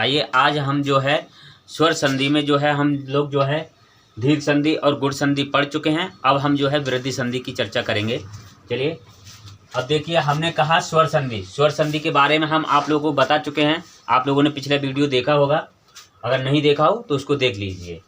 आइए आज हम जो है स्वर संधि में जो है हम लोग जो है दीर्घ संधि और गुण संधि पढ़ चुके हैं। अब हम जो है वृद्धि संधि की चर्चा करेंगे। चलिए अब देखिए, हमने कहा स्वर संधि के बारे में हम आप लोगों को बता चुके हैं। आप लोगों ने पिछला वीडियो देखा होगा, अगर नहीं देखा हो तो उसको देख लीजिए।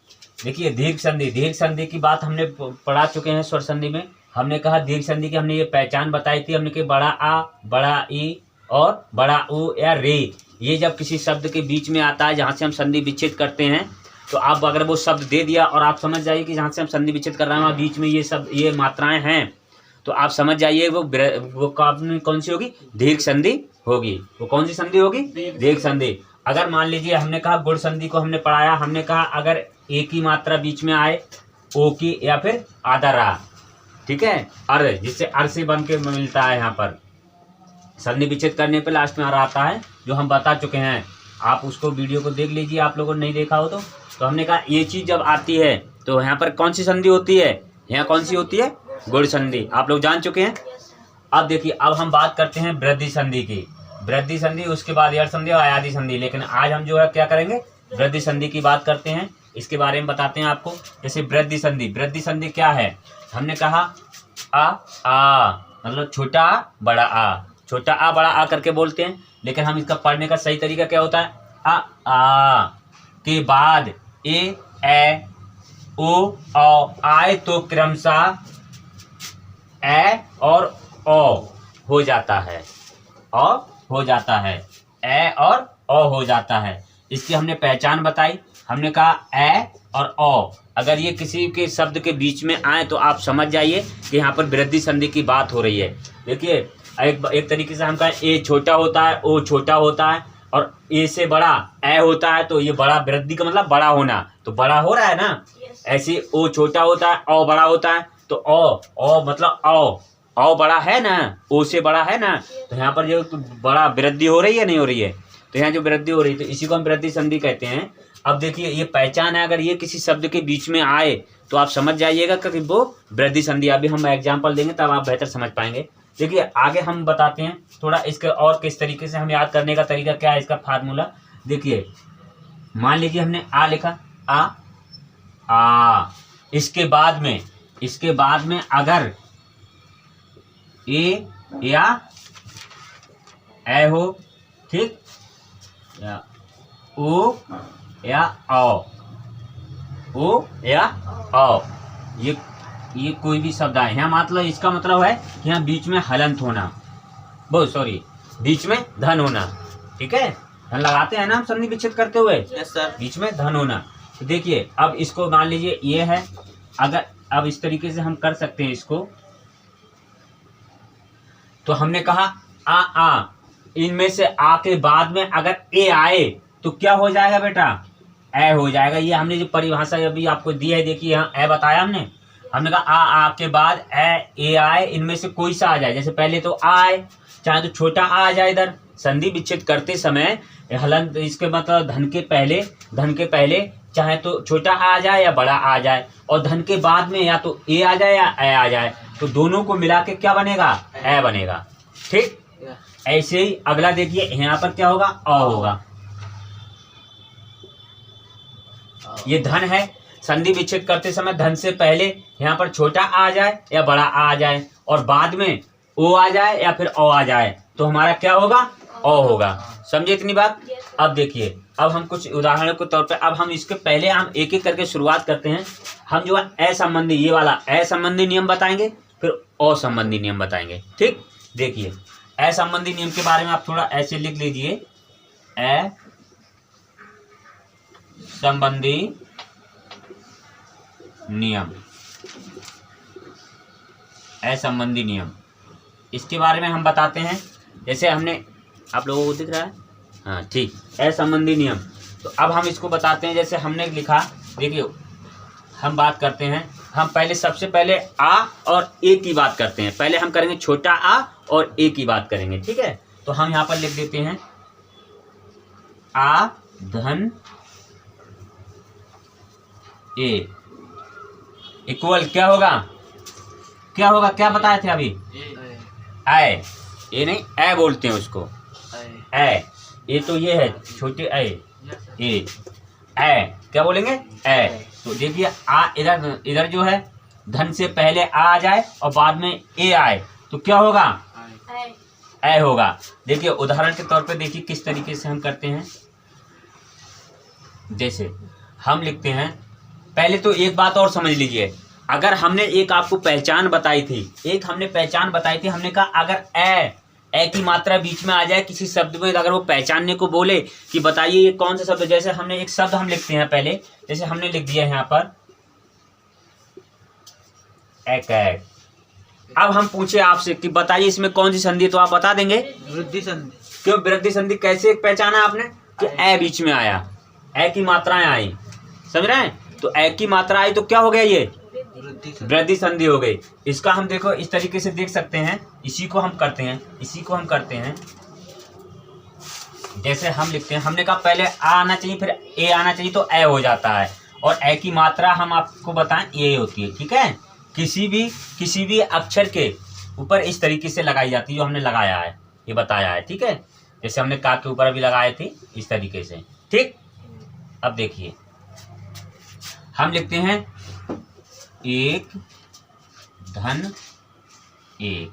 देखिए दीर्घ संधि की बात हमने पढ़ा चुके हैं। स्वर संधि में हमने कहा दीर्घ संधि की हमने ये पहचान बताई थी। हमने कहा बड़ा आ, बड़ा ई और बड़ा उ या रे, ये जब किसी शब्द के बीच में आता है जहाँ से हम संधि विच्छेद करते हैं, तो आप अगर वो शब्द दे दिया और आप समझ जाइए कि जहाँ से हम संधि विच्छेद कर रहे हैं वहाँ बीच में ये सब ये मात्राएं हैं, तो आप समझ जाइए वो कौन सी होगी, दीर्घ संधि होगी। वो कौन सी संधि होगी, दीर्घ संधि। अगर मान लीजिए हमने कहा गुण संधि को हमने पढ़ाया, हमने कहा अगर एक ही मात्रा बीच में आए, ओ की या फिर आधा रा, ठीक है, अर, जिससे अर से बन के मिलता है। यहाँ पर संधि विच्छेद करने पे लास्ट में अर आता है, जो हम बता चुके हैं। आप उसको वीडियो को देख लीजिए, आप लोगों ने नहीं देखा हो तो हमने कहा ये चीज जब आती है तो यहाँ पर कौन सी संधि होती है, यहाँ कौन सी होती है, गुण संधि। आप लोग जान चुके हैं। अब देखिए, अब हम बात करते हैं वृद्धि संधि की। वृद्धि संधि, उसके बाद यड़ संधि और आयादी संधि। लेकिन आज हम जो है क्या करेंगे, वृद्धि संधि की बात करते हैं। इसके बारे में बताते हैं आपको। जैसे वृद्धि संधि क्या है, हमने कहा आ मतलब छोटा आ बड़ा आ, छोटा आ बड़ा आ करके बोलते हैं। लेकिन हम इसका पढ़ने का सही तरीका क्या होता है, आ के बाद ए ओ आए तो क्रमशः ए और ओ हो जाता है, हो जाता है, ए और ओ हो जाता है। इसकी हमने पहचान बताई। हमने कहा ए और ओ अगर ये किसी के शब्द के बीच में आए तो आप समझ जाइए कि यहाँ पर वृद्धि संधि की बात हो रही है। देखिए एक तरीके से हम कहें ए छोटा होता है, ओ छोटा होता है, और ए से बड़ा ए होता है, तो ये बड़ा वृद्धि का मतलब बड़ा होना, तो बड़ा हो रहा है ना। ऐसे ओ छोटा होता है, ओ बड़ा होता है, तो ओ मतलब ओ बड़ा है ना, ओ से बड़ा है ना। तो यहाँ पर जो बड़ा वृद्धि हो रही है, नहीं हो रही है, तो यहाँ जो वृद्धि हो रही है तो इसी को हम वृद्धि संधि कहते हैं। अब देखिए ये पहचान है, अगर ये किसी शब्द के बीच में आए तो आप समझ जाइएगा कि वो वृद्धि संधि। अभी हम एग्जाम्पल देंगे तब आप बेहतर समझ पाएंगे। देखिए आगे हम बताते हैं थोड़ा इसके और किस तरीके से हम याद करने का तरीका क्या है, इसका फार्मूला। देखिए मान लीजिए हमने आ लिखा, आ इसके बाद में अगर ए या ए हो, ठीक, या ओ या ओ या औ, ये कोई भी शब्द आए यहाँ, मतलब इसका मतलब है कि यहाँ बीच में हलंत होना, बीच में धन होना, ठीक है। धन लगाते हैं ना हम संधि विच्छेद करते हुए, यस सर, बीच में धन होना। तो देखिए अब इसको मान लीजिए ये है, अगर अब इस तरीके से हम कर सकते हैं इसको। तो हमने कहा आ इनमें से आ के बाद में अगर ए आए तो क्या हो जाएगा बेटा, ए हो जाएगा। ये हमने जो परिभाषा अभी आपको दी है, देखिए यहाँ ए बताया हमने कहा आ के बाद ए आए, इनमें से कोई सा आ जाए। जैसे पहले तो आए, चाहे तो छोटा आ जाए। इधर संधि विच्छेद करते समय हलंत, इसके मतलब धन के पहले चाहे तो छोटा आ जाए या बड़ा आ जाए, और धन के बाद में या तो ए आ जाए या ए आ जाए, तो दोनों को मिला के क्या बनेगा, ए बनेगा, ठीक। ऐसे ही अगला देखिए, यहाँ पर क्या होगा, अ होगा। ये धन है, संधि विच्छेद करते समय धन से पहले यहाँ पर छोटा आ जाए या बड़ा आ जाए, और बाद में ओ आ जाए या फिर ओ आ जाए, तो हमारा क्या होगा, ओ होगा। समझे इतनी बात। अब देखिए, अब हम कुछ उदाहरणों के तौर पे, अब हम इसके पहले हम एक एक करके शुरुआत करते हैं। हम जो है असंबंधी, ये वाला असंबंधी नियम बताएंगे, फिर असंबंधी नियम बताएंगे, ठीक। देखिए असंबंधी नियम के बारे में आप थोड़ा ऐसे लिख लीजिए, असंबंधी नियम, असंबंधी नियम, इसके बारे में हम बताते हैं। जैसे हमने, आप लोगों को दिख रहा है, हाँ ठीक, असंबंधी नियम। तो अब हम इसको बताते हैं। जैसे हमने लिखा, देखिए हम बात करते हैं, हम पहले सबसे पहले आ और ए की बात करते हैं। पहले हम करेंगे छोटा आ और ए की बात करेंगे, ठीक है। तो हम यहाँ पर लिख देते हैं आ धन ए इक्वल क्या होगा, क्या बताए थे अभी, ए नहीं, ए बोलते हैं उसको, ए, ये तो ये है छोटे ए, ए, ए क्या बोलेंगे ए। तो देखिए आ इधर इधर जो है धन से पहले आ जाए और बाद में ए आए तो क्या होगा ए होगा। देखिए उदाहरण के तौर पे देखिए किस तरीके से हम करते हैं। जैसे हम लिखते हैं, पहले तो एक बात और समझ लीजिए, अगर हमने एक आपको पहचान बताई थी, हमने कहा अगर ए की मात्रा बीच में आ जाए किसी शब्द में, अगर वो पहचानने को बोले कि बताइए ये कौन सा शब्द है, जैसे हमने एक शब्द हम लिखते हैं पहले, जैसे हमने लिख दिया यहाँ पर एक। अब हम पूछे आपसे कि बताइए इसमें कौन सी संधि, तो आप बता देंगे वृद्धि संधि। क्यों वृद्धि संधि? कैसे पहचाना आपने कि ए बीच में आया, ए की मात्राएं आई, समझ रहे हैं? तो ए की मात्रा आई तो क्या हो गया, ये वृद्धि संधि हो गई। इसका हम देखो इस तरीके से देख सकते हैं, इसी को हम करते हैं, जैसे हम लिखते हैं, हमने कहा पहले आ आना चाहिए फिर ए आना चाहिए तो ए हो जाता है, और ए की मात्रा हम आपको बताएं ये होती है, ठीक है? किसी भी अक्षर के ऊपर इस तरीके से लगाई जाती है, जो हमने लगाया है ये बताया है, ठीक है? जैसे हमने का के ऊपर अभी लगाए थे इस तरीके से, ठीक। अब देखिए हम लिखते हैं एक धन एक।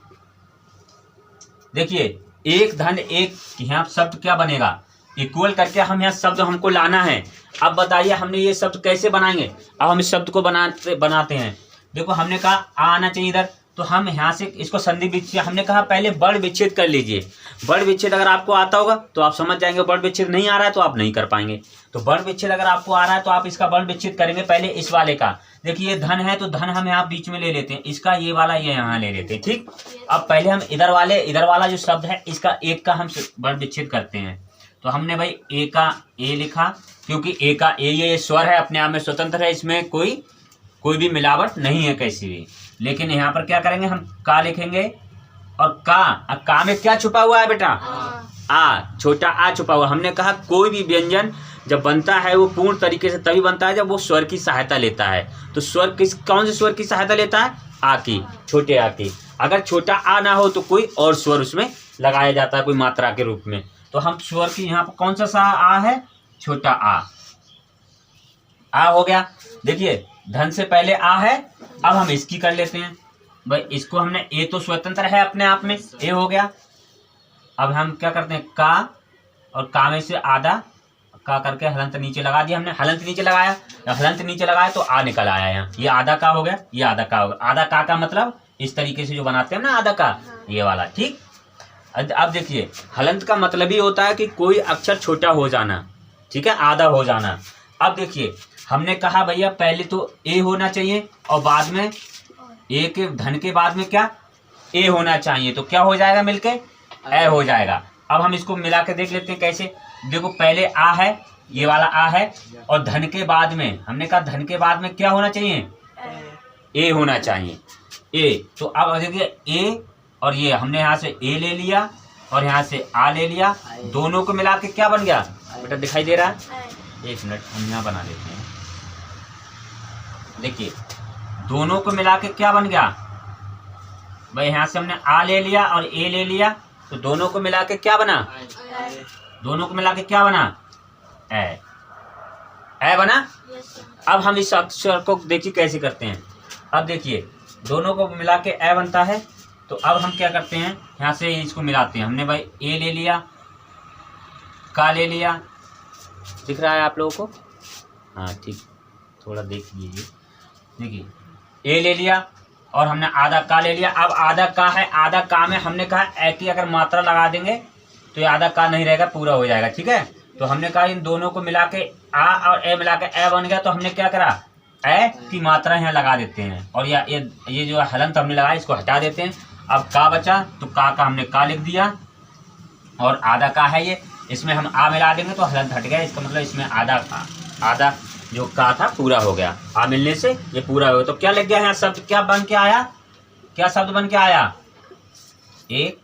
देखिए एक धन एक, यहाँ शब्द क्या बनेगा, इक्वल करके हम यहाँ शब्द हमको लाना है। अब बताइए हमने ये शब्द कैसे बनाएंगे। अब हम इस शब्द को बनाते हैं। देखो हमने कहा आ आना चाहिए इधर, तो हम यहाँ से इसको संधि विच्छेद, हमने कहा पहले वर्ण विच्छेद कर लीजिए। वर्ण विच्छेद अगर आपको आता होगा तो आप समझ जाएंगे, वर्ण विच्छेद नहीं आ रहा है तो आप नहीं कर पाएंगे। तो वर्ण विच्छेद अगर आपको आ रहा है तो आप इसका वर्ण विच्छेद करेंगे पहले इस वाले का। देखिए ये धन है तो धन हम यहाँ बीच में ले लेते हैं, इसका ये वाला ये यहाँ ले लेते हैं, ठीक। अब पहले हम इधर वाला जो शब्द है इसका एक का हम वर्ण विच्छेद करते हैं। तो हमने भाई ए का ए लिखा, क्योंकि ए का ए ये स्वर है, अपने आप में स्वतंत्र है, इसमें कोई भी मिलावट नहीं है कैसी भी। लेकिन यहाँ पर क्या करेंगे, हम का लिखेंगे, और का में क्या छुपा हुआ है बेटा, आ, छोटा आ छुपा हुआ। हमने कहा कोई भी व्यंजन जब बनता है वो पूर्ण तरीके से तभी बनता है जब वो स्वर की सहायता लेता है। तो स्वर कौन से स्वर की सहायता लेता है, आ की, छोटे आ की। अगर छोटा आ ना हो तो कोई और स्वर उसमें लगाया जाता है कोई मात्रा के रूप में। तो हम स्वर की यहाँ पर कौन सा आ है, छोटा आ हो गया। देखिए धन से पहले आ है, अब हम इसकी कर लेते हैं भाई, इसको हमने ए तो स्वतंत्र है अपने आप में, ए हो गया। अब हम क्या करते हैं का, और का में से आधा का करके हलंत नीचे लगा दिया हमने, हलंत नीचे लगाया, हलंत नीचे लगाया तो आ निकल आया यहाँ, ये आधा का हो गया, ये आधा का हो गया। आधा का मतलब इस तरीके से जो बनाते हैं ना आधा का, ये वाला, ठीक। अब देखिए हलंत का मतलब ही होता है कि कोई अक्षर छोटा हो जाना, ठीक है, आधा हो जाना। अब देखिए हमने कहा भैया पहले तो ए होना चाहिए और बाद में ए के धन के बाद में क्या ए होना चाहिए, तो क्या हो जाएगा मिलके ए हो जाएगा। अब हम इसको मिला के देख लेते हैं कैसे। देखो पहले आ है, ये वाला आ है, और धन के बाद में हमने कहा धन के बाद में क्या होना चाहिए, ए होना चाहिए, ए। तो अब देखिए ए और ये हमने यहाँ से ए ले लिया और यहाँ से आ ले लिया, दोनों को मिला के क्या बन गया बेटा, दिखाई दे रहा है? एक मिनट हम यहाँ बना देते हैं। देखिए दोनों को मिला के क्या बन गया भाई, यहाँ से हमने आ ले लिया और ए ले लिया, तो दोनों को मिला के क्या बना, दोनों को मिला के क्या बना, ए बना। अब हम इस अक्षर को देखिए कैसे करते हैं। अब देखिए दोनों को मिला के ए बनता है, तो अब हम क्या करते हैं, यहाँ से इसको मिलाते हैं। हमने भाई ए ले लिया, का ले लिया, दिख रहा है आप लोगों को? हाँ ठीक, थोड़ा देख लीजिए। देखिए ए ले लिया और हमने आधा का ले लिया। अब आधा का है, आधा का में हमने कहा ए की अगर मात्रा लगा देंगे तो ये आधा का नहीं रहेगा, पूरा हो जाएगा, ठीक है। तो हमने कहा इन दोनों को मिला के आ और ए मिला के ए बन गया, तो हमने क्या करा, ए की मात्रा यहाँ लगा देते हैं, और ये जो हलंत हमने लगाया इसको हटा देते हैं। अब का बचा तो का हमने का लिख दिया, और आधा का है ये, इसमें हम आ मिला देंगे तो हलंत हट गया, इसका मतलब इसमें आधा जो का था पूरा हो गया, आ मिलने से ये पूरा हो गया। तो क्या लग गया यहाँ शब्द, क्या बन के आया, क्या शब्द बन के आया, एक।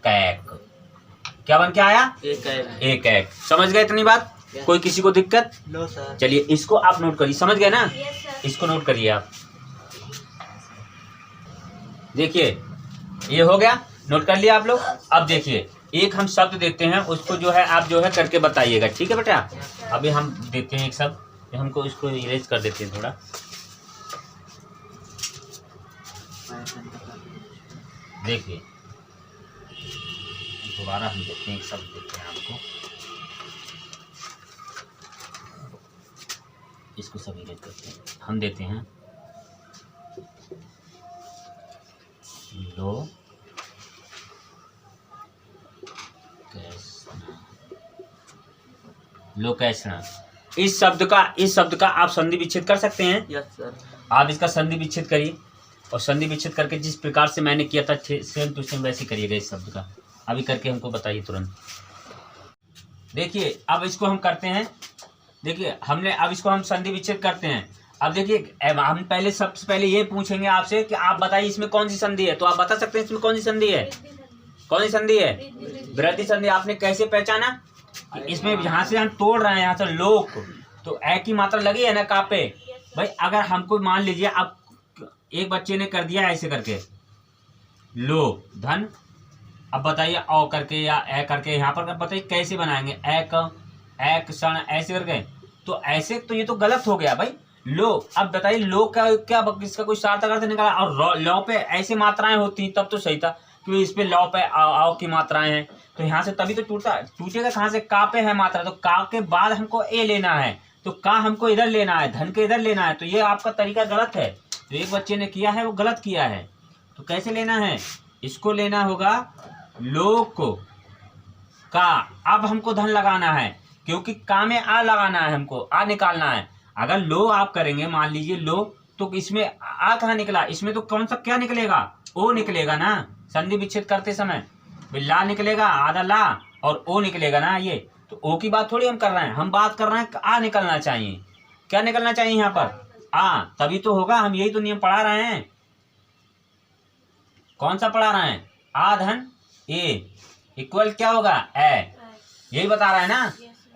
क्या बन के आया, एक। समझ गए इतनी बात? कोई किसी को दिक्कत? No sir. चलिए इसको आप नोट करिए, समझ गए ना? इसको नोट करिए आप। देखिए ये हो गया, नोट कर लिया आप लोग। अब देखिए एक हम शब्द देखते हैं, उसको जो है आप जो है करके बताइएगा, ठीक है बेटा। अभी हम देखते हैं एक शब्द, हमको इसको इरेज कर देते हैं थोड़ा। देखिए दोबारा हम देखते हैं, एक शब्द देखते हैं आपको, इसको सब इरेज करते हैं। हम देते हैं लोकेशना। इस शब्द का आप संधि विच्छेद कर सकते हैं। Yes sir. आप इसका संधि विच्छेद करिए, और संधि विच्छेद करके जिस प्रकार से मैंने किया था सेम टू सेम वैसे करिएगा इस शब्द का। अभी करके हमको बताइए तुरंत। देखिए अब इसको हम करते हैं, देखिए हमने अब इसको हम संधि विच्छेद करते हैं। अब देखिए हम पहले सबसे पहले ये पूछेंगे आपसे कि आप बताइए इसमें कौन सी संधि है, तो आप बता सकते हैं इसमें कौन सी संधि है? कौन सी संधि है? वृद्धि संधि। आपने कैसे पहचाना कि इसमें यहाँ से हम तोड़ रहे हैं, यहाँ से लोक, तो ए की मात्रा लगी है ना का पे। भाई अगर हमको मान लीजिए अब एक बच्चे ने कर दिया ऐसे करके लो धन, अब बताइए औ करके या ए करके, यहाँ पर बताइए कैसे बनाएंगे? एक क्षण ऐसे करके, तो ऐसे तो ये तो गलत हो गया भाई। लो, अब बताइए लो का क्या इसका कोई सार्थक अर्थ निकाला, और लौ पे ऐसे मात्राएं होती तब तो सही था, क्योंकि इस पे लौ पे आओ की मात्राएं हैं, तो यहाँ से तभी तो टूटेगा कहाँ से? का पे है मात्रा, तो का के बाद हमको ए लेना है, तो का हमको इधर लेना है, धन के इधर लेना है, तो ये आपका तरीका गलत है। तो एक बच्चे ने किया है वो गलत किया है, तो कैसे लेना है? इसको लेना होगा लोक का। अब हमको धन लगाना है, क्योंकि का में आ लगाना है, हमको आ निकालना है। अगर लो आप करेंगे, मान लीजिए लो, तो इसमें आ कहाँ निकला? इसमें तो कौन सा क्या निकलेगा? ओ निकलेगा ना संधि विच्छेद करते समय। ला निकलेगा, आधा ला, और ओ निकलेगा ना ये। तो ओ की बात थोड़ी हम कर रहे हैं, हम बात कर रहे हैं आ निकलना चाहिए। क्या निकलना चाहिए यहाँ पर? आ, तभी तो होगा। हम यही तो नियम पढ़ा रहे हैं। कौन सा पढ़ा रहे हैं? आ धन ए इक्वल क्या होगा? ए, यही बता रहा है ना।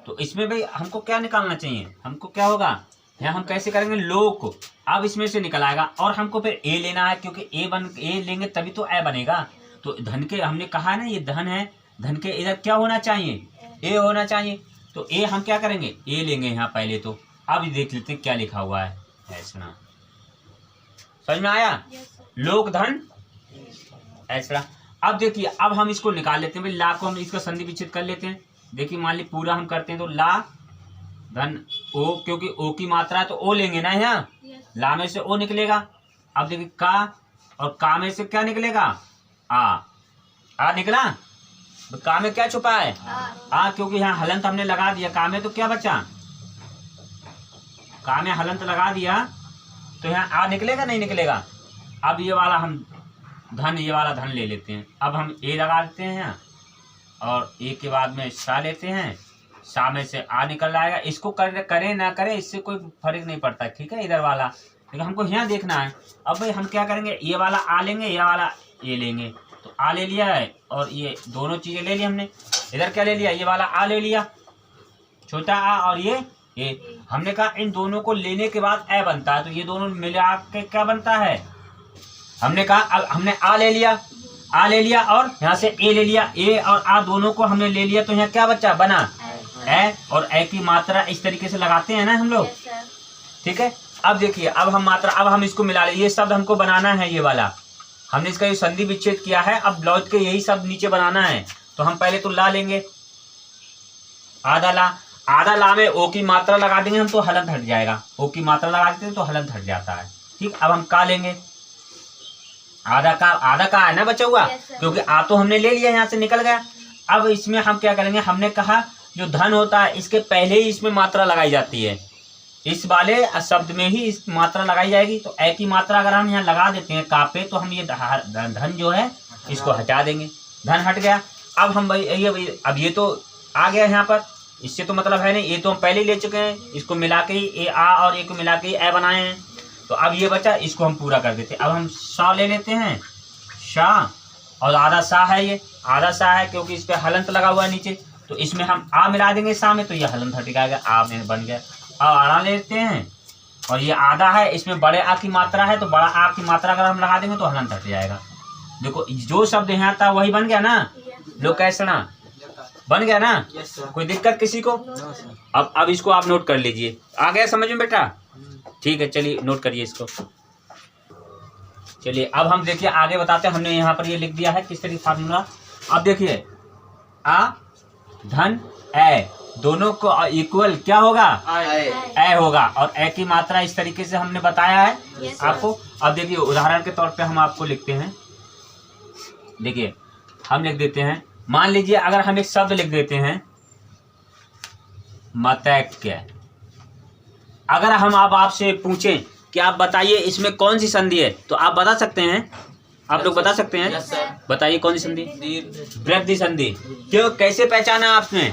तो इसमें भाई हमको क्या निकालना चाहिए? हमको क्या होगा? यहाँ हम कैसे करेंगे? लोक। अब इसमें से निकल आएगा, और हमको फिर ए लेना है, क्योंकि ए लेंगे तभी तो ए बनेगा। तो धन के हमने कहा ना ये धन है, धन के इधर क्या होना चाहिए? ए होना चाहिए। तो ए हम क्या करेंगे? ए लेंगे यहाँ पहले तो। अब देख लेते क्या लिखा हुआ है ऐसा। समझ में आया? लोक धन ऐसा। अब देखिए अब हम इसको निकाल लेते हैं भाई, ला को हम इसका संधि विच्छेद कर लेते हैं। देखिए मान ली पूरा हम करते हैं, तो ला धन ओ, क्योंकि ओ की मात्रा है तो ओ लेंगे ना यहाँ। ला में से ओ निकलेगा। अब देखिए का, और का में से क्या निकलेगा? आ निकला। तो का में क्या छुपा है? आ, क्योंकि यहाँ हलंत हमने लगा दिया। का में तो क्या बचा? का में हलंत लगा दिया, तो यहाँ आ निकलेगा नहीं निकलेगा? अब ये वाला हम धन, ये वाला धन ले लेते हैं। अब हम ए लगा देते हैं यहाँ, और ए के बाद में सा लेते हैं, सा में से आ निकल आएगा। इसको करें ना करें इससे कोई फर्क नहीं पड़ता, ठीक है, इधर वाला, लेकिन हमको यहाँ देखना है। अब भाई हम क्या करेंगे? ये वाला आ लेंगे, ये वाला ए लेंगे। तो आ ले लिया है, और ये दोनों चीजें ले ली हमने। इधर क्या ले लिया? ये वाला आ ले लिया, छोटा आ, और ये हमने कहा इन दोनों को लेने के बाद ए बनता है, तो ये दोनों मिला के क्या बनता है? हमने कहा अब हमने आ ले लिया, और यहाँ से ए ले लिया। ए और आ दोनों को हमने ले लिया, तो यहाँ क्या बचा? बना ए, और ए की मात्रा इस तरीके से लगाते हैं ना हम लोग, ठीक है। अब देखिए अब हम मात्रा, अब हम इसको मिला ले। ये शब्द हमको बनाना है, ये वाला हमने इसका ये संधि विच्छेद किया है। अब लौट के यही शब्द नीचे बनाना है, तो हम पहले तो ला लेंगे, आधा ला में ओ की मात्रा लगा देंगे हम, तो हलंत हट जाएगा। ओ की मात्रा लगा देते हैं तो हलंत हट जाता है, ठीक। अब हम का लेंगे, आधा का है ना बचा हुआ, क्योंकि आ तो हमने ले लिया, यहाँ से निकल गया। अब इसमें हम क्या करेंगे? हमने कहा जो धन होता है इसके पहले ही इसमें मात्रा लगाई जाती है, इस वाले शब्द में ही इस मात्रा लगाई जाएगी। तो ए की मात्रा अगर हम यहाँ लगा देते हैं का पे, तो हम ये धन जो है इसको हटा देंगे, धन हट गया। अब हम भाई अब ये तो आ गया यहाँ पर, इससे तो मतलब है नहीं, ये तो हम पहले ही ले चुके हैं। इसको मिला के ही ए आ और ए को मिला के ही ए बनाए हैं। तो अब ये बचा, इसको हम पूरा कर देते हैं। अब हम सा ले लेते हैं, सा, और आधा सा है, ये आधा सा है क्योंकि इस पे हलंत लगा हुआ है नीचे, तो इसमें हम आ मिला देंगे सा में, तो ये हलंत हट गया, आ में बन गया। अब आड़ा लेते हैं, और ये आधा है, इसमें बड़े आ की मात्रा है, तो बड़ा आ की मात्रा अगर हम लगा देंगे तो हलंत हट जाएगा। देखो जो शब्द यहाँ था वही बन गया ना, लोकेशना बन गया ना? कोई दिक्कत किसी को? अब इसको आप नोट कर लीजिए। आ गया समझ में बेटा? ठीक है, चलिए नोट करिए इसको। चलिए अब हम देखिए आगे बताते हैं। हमने यहाँ पर ये लिख दिया है किस तरीके फार्मूला। अब देखिए आ धन ए दोनों को इक्वल क्या होगा? ए होगा। और ए की मात्रा इस तरीके से हमने बताया है आपको। अब देखिए उदाहरण के तौर पे हम आपको लिखते हैं। देखिए हम लिख देते हैं, मान लीजिए अगर हम एक शब्द लिख देते हैं मतैक्य। अगर हम आपसे पूछें कि आप बताइए इसमें कौन सी संधि है, तो आप बता सकते हैं? आप लोग बता सकते हैं? बताइए कौन सी संधि? वृद्धि संधि। क्यों, कैसे पहचाना आपने?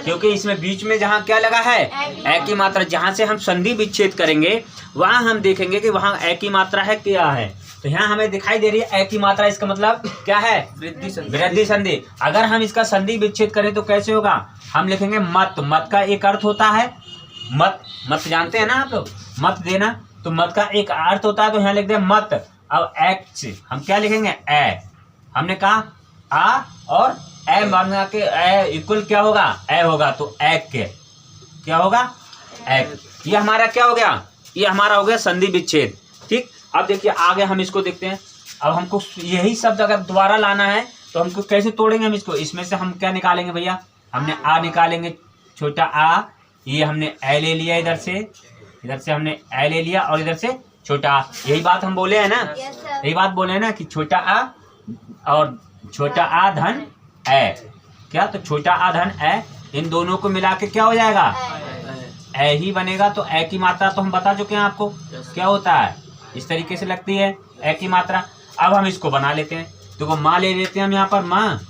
क्योंकि इसमें बीच में जहाँ क्या लगा है? ए की मात्रा। जहाँ से हम संधि विच्छेद करेंगे वहाँ हम देखेंगे कि वहाँ ए की मात्रा है क्या है। तो यहाँ हमें दिखाई दे रही है ए की मात्रा, इसका मतलब क्या है? वृद्धि संधि। अगर हम इसका संधि विच्छेद करें तो कैसे होगा? हम लिखेंगे मत। मत का एक अर्थ होता है मत। मत जानते हैं ना आप लोग? मत देना। तो मत का एक अर्थ होता है, तो यहाँ लिख दे मत। अब एक्स हम क्या लिखेंगे? ए। हमने कहा आ और ए माना के ए इक्वल क्या होगा? ए होगा। तो एक के क्या होगा? एक। ये हमारा क्या हो गया? ये हमारा हो गया संधि विच्छेद। ठीक। अब देखिए आगे हम इसको देखते हैं। अब हमको यही शब्द अगर दोबारा लाना है तो हमको कैसे तोड़ेंगे हम इसको? इसमें से हम क्या निकालेंगे भैया? हमने आ निकालेंगे, छोटा आ। ये हमने ए ले लिया, इधर से हमने ए ले लिया और इधर से छोटा आ। यही बात हम बोले हैं ना? यही बात बोले हैं ना कि छोटा आ और छोटा आ धन ए। क्या? तो छोटा आ धन ए, इन दोनों को मिला के क्या हो जाएगा? ए ही बनेगा। तो ए की मात्रा तो हम बता चुके हैं आपको क्या होता है। इस तरीके से लगती है ए की मात्रा। अब हम इसको बना लेते हैं। देखो माँ ले लेते हैं हम यहाँ पर माँ,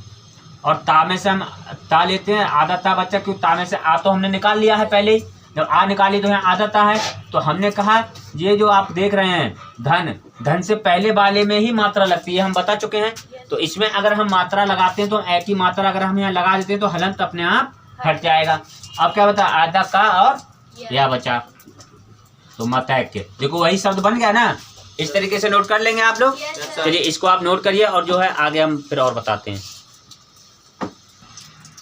और ता में से हम ता लेते हैं। आधा ता बच्चा, क्यों? ता में से आ तो हमने निकाल लिया है पहले ही। जब आ निकाली तो यहाँ आधा ता है। तो हमने कहा ये जो आप देख रहे हैं धन, धन से पहले वाले में ही मात्रा लगती है, हम बता चुके हैं। तो इसमें अगर हम मात्रा लगाते हैं तो ए की मात्रा अगर हम यहाँ लगा देते हैं तो हलंत अपने आप हट जाएगा। अब क्या बता? आधा का और या बचा, तो मतैक्य। देखो वही शब्द बन गया ना? इस तरीके से नोट कर लेंगे आप लोग। चलिए इसको आप नोट करिए और जो है आगे हम फिर और बताते हैं।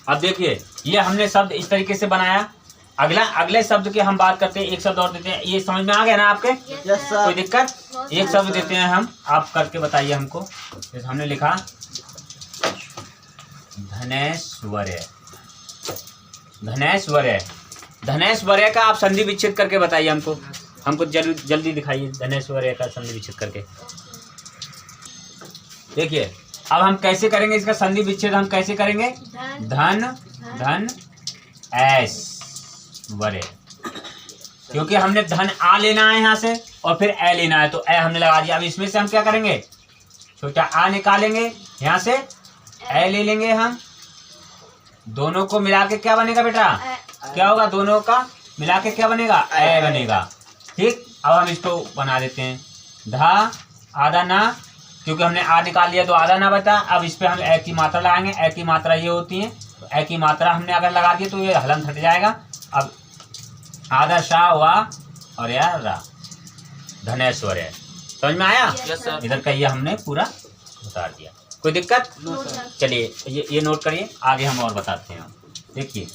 अब देखिए ये हमने शब्द इस तरीके से बनाया। अगले शब्द की हम बात करते हैं। एक शब्द और देते हैं। ये समझ में आ गया ना आपके? कोई दिक्कत? एक शब्द देते हैं हम, आप करके बताइए हमको। हमने लिखा धनेश्वर्य। धनेश्वर्य। धनेश्वर्य का आप संधि विच्छेद करके बताइए हमको जल्दी दिखाइए धनेश्वर्य का संधि विच्छेद करके। देखिए अब हम कैसे करेंगे इसका संधि विच्छेद? हम कैसे करेंगे? धन ऐश्वर्य। क्योंकि हमने धन आ लेना है यहाँ से और फिर ए लेना है, तो ए हमने लगा दिया। अब इसमें से हम क्या करेंगे? छोटा आ निकालेंगे, यहाँ से ए ले लेंगे हम। दोनों को मिला के क्या बनेगा बेटा? क्या होगा? दोनों का मिला के क्या बनेगा? ए बनेगा। ठीक। अब हम इसको बना देते हैं धा आधा ना, क्योंकि हमने आ निकाल लिया तो आधा ना बचा। अब इस पे हम ए की मात्रा लगाएंगे। ए की मात्रा ये होती है, तो ए की मात्रा हमने अगर लगा दी तो ये हलंत हट जाएगा। अब आधा शाह हुआ और यार रा, धनेश्वर्य। समझ में आया? इधर का ये हमने पूरा बता दिया। कोई दिक्कत? चलिए ये नोट करिए, आगे हम और बताते हैं। देखिए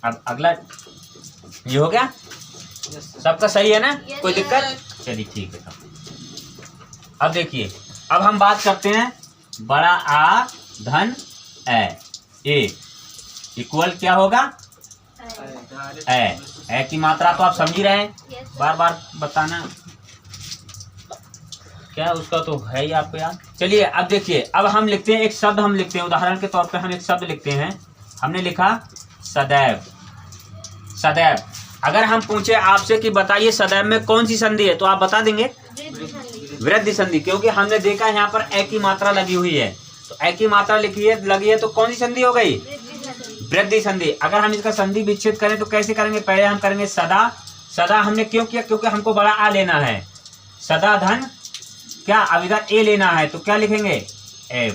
अब अगला ये हो गया। सबका सही है ना? कोई दिक्कत? चलिए ठीक है। अब देखिए अब हम बात करते हैं बड़ा आ धन ए इक्वल क्या होगा? ए की मात्रा तो आप समझ ही रहे हैं, बार बार बताना क्या उसका तो है ही आपको याद। चलिए अब देखिए अब हम लिखते हैं एक शब्द, हम लिखते हैं उदाहरण के तौर पे हम एक शब्द लिखते हैं। हमने लिखा सदैव। सदैव। अगर हम पूछे आपसे कि बताइए सदैव में कौन सी संधि है, तो आप बता देंगे वृद्धि संधि, क्योंकि हमने देखा यहाँ पर ए की मात्रा लगी हुई है। तो ए की मात्रा लगी है तो कौन सी संधि हो गई? वृद्धि संधि। अगर हम इसका संधि विच्छेद करें तो कैसे करेंगे? पहले हम करेंगे सदा। सदा हमने क्यों किया? क्योंकि हमको बड़ा आ लेना है। सदा धन क्या? अब इधर ए लेना है तो क्या लिखेंगे? एव।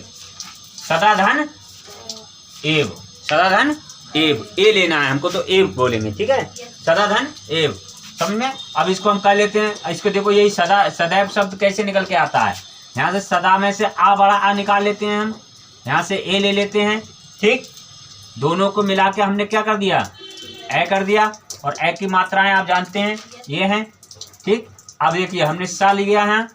सदा धन एव। सदा धन एव। ए लेना है हमको तो एव बोलेंगे। ठीक है, सदा धन एव। समझ में? अब इसको हम कर लेते हैं। इसको देखो यही सदा सदैव शब्द कैसे निकल के आता है। यहाँ से सदा में से आ बड़ा आ निकाल लेते हैं हम। यहाँ से ए ले लेते हैं, ठीक। दोनों को मिला के हमने क्या कर दिया, ए कर दिया। और ए की मात्राएं आप जानते हैं ये हैं, ठीक। अब देखिए हमने सा लिया है,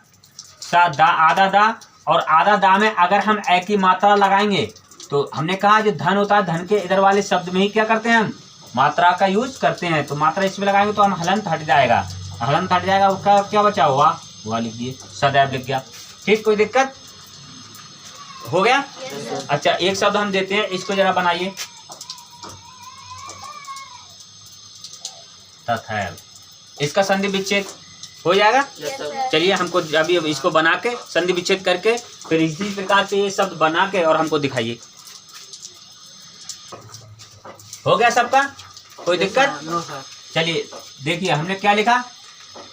सा दा, आधा दा, और आधा दा में अगर हम ए की मात्रा लगाएंगे तो हमने कहा जो धन होता है, धन के इधर वाले शब्द में ही क्या करते हैं हम मात्रा का यूज करते हैं। तो मात्रा इसमें लगाएंगे तो हम हलंत हट जाएगा, हलंत हट जाएगा, उसका क्या बचा हुआ वह लिख दिए, सदैव लिख गया, ठीक। कोई दिक्कत हो गया? अच्छा, एक शब्द हम देते हैं, इसको जरा बनाइए, तथैव। इसका संधि विच्छेद हो जाएगा? चलिए हमको अभी इसको बना के संधि विच्छेद करके फिर इसी प्रकार से ये शब्द बना के और हमको दिखाइए। हो गया सबका? कोई दिक्कत? चलिए देखिए हमने क्या लिखा,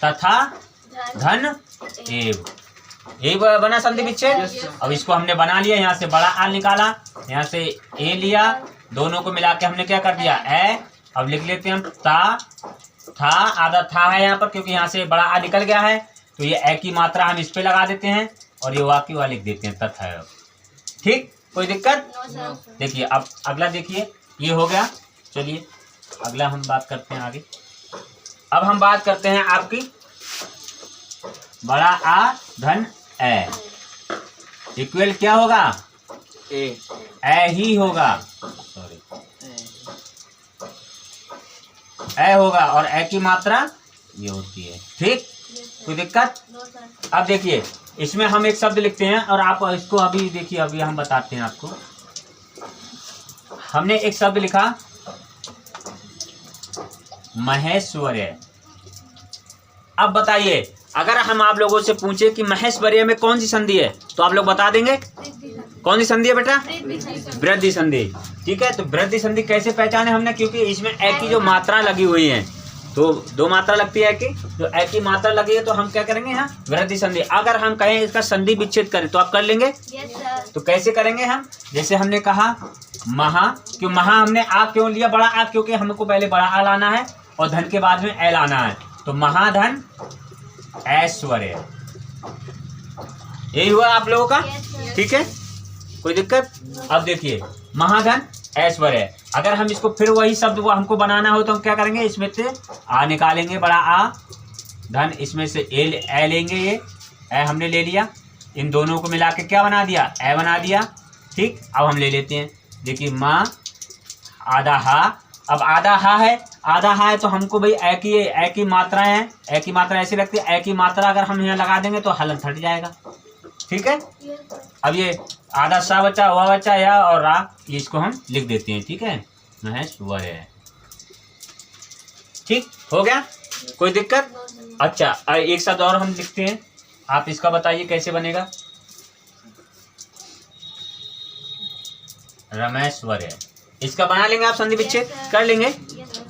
तथा धन एव, ये बना संधि विच्छेद। अब इसको हमने बना लिया, यहाँ से बड़ा आ निकाला, यहाँ से ए लिया, दोनों को मिला के हमने क्या कर दिया ए। अब लिख लेते हैं हम ता, था, आधा था है यहाँ पर क्योंकि यहाँ से बड़ा आ निकल गया है, तो ये ए की मात्रा हम इस पे लगा देते हैं और ये वाक्य वाला लिख देते हैं तथा, ठीक। कोई दिक्कत? देखिए अब अगला देखिए, ये हो गया। चलिए अगला हम बात करते हैं आगे। अब हम बात करते हैं आपकी बड़ा आ धन ए इक्वल क्या होगा, ए ही होगा, सॉरी ए होगा, और ए की मात्रा ये होती है, ठीक। कोई दिक्कत? अब देखिए इसमें हम एक शब्द लिखते हैं और आप इसको अभी देखिए, अभी हम बताते हैं आपको। हमने एक शब्द लिखा महेश्वर्य। अब बताइए अगर हम आप लोगों से पूछे कि महेश्वर्य में कौन सी संधि है तो आप लोग बता देंगे? कौन सी संधि है बेटा? वृद्धि संधि, ठीक है। तो वृद्धि संधि कैसे पहचाने हमने, क्योंकि इसमें ए की जो मात्रा लगी हुई है, तो दो मात्रा लगती है कि जो ए की मात्रा लगी है तो हम क्या करेंगे यहाँ वृद्धि संधि। अगर हम कहें इसका संधि विच्छेद करें तो आप कर लेंगे? तो कैसे करेंगे हम, जैसे हमने कहा महा, क्यों महा हमने आ क्यों लिया बड़ा आ, क्योंकि हमको पहले बड़ा आ लाना है और धन के बाद में ए लाना है, तो महाधन ऐश्वर्य, यही हुआ आप लोगों का, ठीक है। कोई दिक्कत? अब देखिए महाधन ऐश्वर्य, अगर हम इसको फिर वही शब्द वो हमको बनाना हो तो हम क्या करेंगे, इसमें से आ निकालेंगे बड़ा आ, धन इसमें से ए लेंगे, ये ए हमने ले लिया, इन दोनों को मिला के क्या बना दिया, ए बना दिया, ठीक। अब हम ले लेते हैं, देखिए माँ आधा हा, अब आधा हा है, आधा हा है तो हमको भाई ए की मात्रा है, ए की मात्रा ऐसी लगती है, ए की मात्रा अगर हम यहाँ लगा देंगे तो हलंत हट जाएगा, ठीक है। अब ये आधा सा बचा, हुआ बचा, या और रा, इसको हम लिख देते हैं, ठीक है, महेश्वर्य, ठीक हो गया। कोई दिक्कत? अच्छा एक शब्द और हम लिखते हैं, आप इसका बताइए कैसे बनेगा, रमेश्वर्य, इसका बना लेंगे आप संधि विच्छेद कर लेंगे।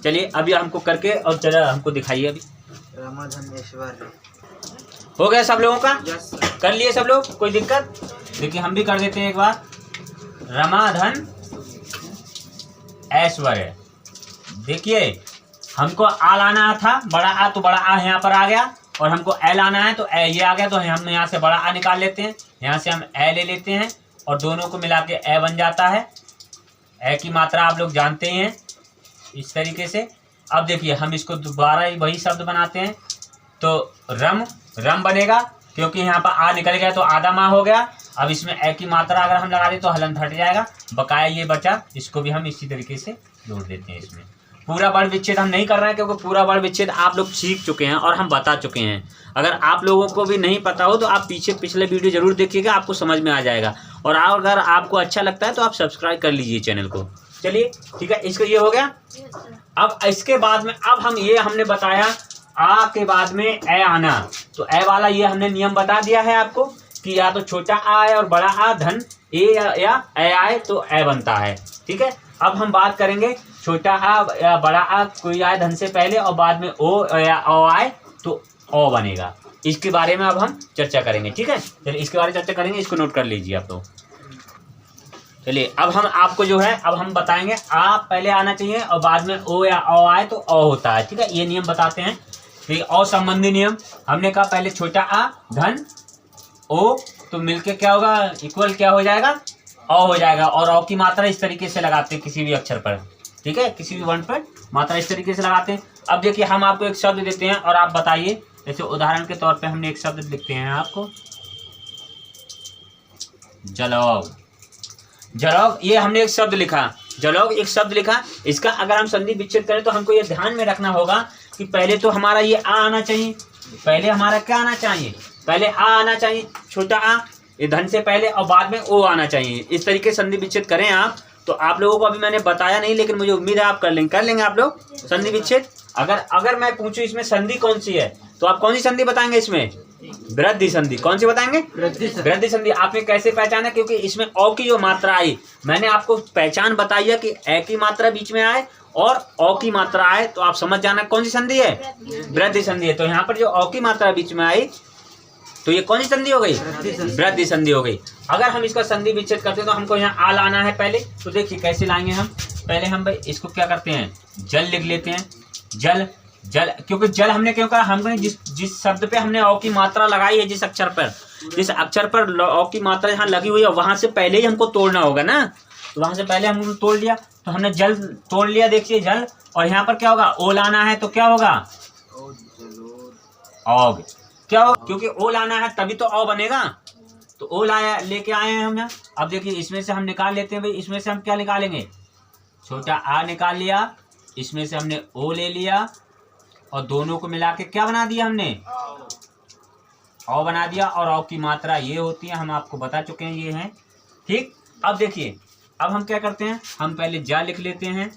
चलिए अभी हमको करके और जरा हमको दिखाइए अभी। रमाधन हो गया सब लोगों का? कर लिए सब लोग? कोई दिक्कत? देखिए हम भी कर देते हैं एक बार, रमाधन ऐश्वर्य। देखिए हमको आ लाना था बड़ा आ, तो बड़ा आ यहाँ पर आ गया, और हमको ए लाना है तो ए ये आ गया, तो हम यहाँ से बड़ा आ निकाल लेते हैं, यहाँ से हम ए ले लेते हैं और दोनों को मिला के ए बन जाता है। ए की मात्रा आप लोग जानते हैं इस तरीके से। अब देखिए हम इसको दोबारा वही शब्द बनाते हैं, तो रम बनेगा, क्योंकि यहाँ पर आ निकल गया तो आधा माह हो गया। अब इसमें ए की मात्रा अगर हम लगा दें तो हलंत हट जाएगा, बकाया ये बचा, इसको भी हम इसी तरीके से जोड़ देते हैं। इसमें पूरा वर्ण विच्छेद हम नहीं कर रहे हैं, क्योंकि पूरा वर्ण विच्छेद आप लोग सीख चुके हैं और हम बता चुके हैं। अगर आप लोगों को भी नहीं पता हो तो आप पिछले वीडियो जरूर देखिएगा, आपको समझ में आ जाएगा। और अगर आपको अच्छा लगता है तो आप सब्सक्राइब कर लीजिए चैनल को। चलिए ठीक है, इसका ये हो गया। अब इसके बाद में अब हम ये हमने बताया आ के बाद में ए आना, तो ए वाला ये हमने नियम बता दिया है आपको कि या तो छोटा आ आए और बड़ा आ धन ए या ए आए तो ए बनता है, ठीक है। अब हम बात करेंगे छोटा आ या बड़ा आ कोई आए धन से पहले और बाद में ओ या ओ आए तो ओ बनेगा। इसके बारे में अब हम चर्चा करेंगे, ठीक है। चलिए इसके बारे में चर्चा करेंगे, इसको नोट कर लीजिए आप लोग। चलिए अब हम आपको जो है अब हम बताएंगे आ पहले आना चाहिए और बाद में ओ या ओ आए तो ओ होता है, ठीक है। ये नियम बताते हैं, ठीक है। और संबंधी नियम हमने कहा पहले छोटा आ धन ओ तो मिलके क्या होगा, इक्वल क्या हो जाएगा औ हो जाएगा। और औ की मात्रा इस तरीके से लगाते हैं किसी भी अक्षर पर, ठीक है, किसी भी वर्ण पर मात्रा इस तरीके से लगाते हैं। अब देखिए हम आपको एक शब्द देते हैं और आप बताइए, जैसे उदाहरण के तौर पे हमने एक शब्द लिखते हैं आपको, जलौग। जलौग, ये हमने एक शब्द लिखा, जलौग एक शब्द लिखा। इसका अगर हम संधि विच्छेद करें तो हमको ये ध्यान में रखना होगा कि पहले तो हमारा ये आ आना चाहिए, पहले हमारा क्या आना चाहिए, पहले आ आना चाहिए, छोटा आ, ये धन से पहले, और बाद में ओ आना चाहिए। इस तरीके संधि विच्छेद करें आप, तो आप लोगों को अभी मैंने बताया नहीं, लेकिन मुझे उम्मीद है आप कर लेंगे आप लोग संधि विच्छेद। अगर मैं पूछूं इसमें संधि कौन सी है, तो आप कौन सी संधि बताएंगे इसमें? वृद्धि संधि। कौन सी बताएंगे? वृद्धि संधि। आपने कैसे पहचाना? क्योंकि इसमें औ की जो मात्रा आई, मैंने आपको पहचान बताई है कि ए की मात्रा बीच में आए और औ की मात्रा आए, तो आप समझ जाना कौन सी संधि है, वृद्धि संधि है। तो यहाँ पर जो औ की मात्रा बीच में आई, तो ये कौन सी संधि हो गई? वृद्धि संधि हो गई। अगर हम इसका संधि विच्छेद करते हैं तो हमको यहाँ आ लाना है पहले। तो देखिए कैसे लाएंगे हम, पहले हम भाई इसको क्या करते हैं, जल लिख लेते हैं। जल, जल, क्योंकि जल हमने क्यों कहा, हमने जिस शब्द पे हमने औ की मात्रा लगाई है, जिस अक्षर पर औ की मात्रा यहाँ लगी हुई है, वहां से पहले ही हमको तोड़ना होगा ना। तो वहां से पहले हमने तोड़ लिया, तो हमने जल तोड़ लिया। देखिए जल, और यहाँ पर क्या होगा, ओ लाना है, तो क्या होगा, औग। क्या होगा, क्योंकि ओ लाना है तभी तो औ बनेगा। तो ओ लाया, लेके आए हैं हम यहाँ। अब देखिए इसमें से हम निकाल लेते हैं भाई, इसमें से हम क्या निकालेंगे, छोटा आ निकाल लिया, इसमें से हमने ओ ले लिया, और दोनों को मिला के क्या बना दिया हमने, औ बना दिया। और औ की मात्रा ये होती है, हम आपको बता चुके हैं, ये है, ठीक। अब देखिए, अब हम क्या करते हैं, हम पहले जा लिख लेते हैं,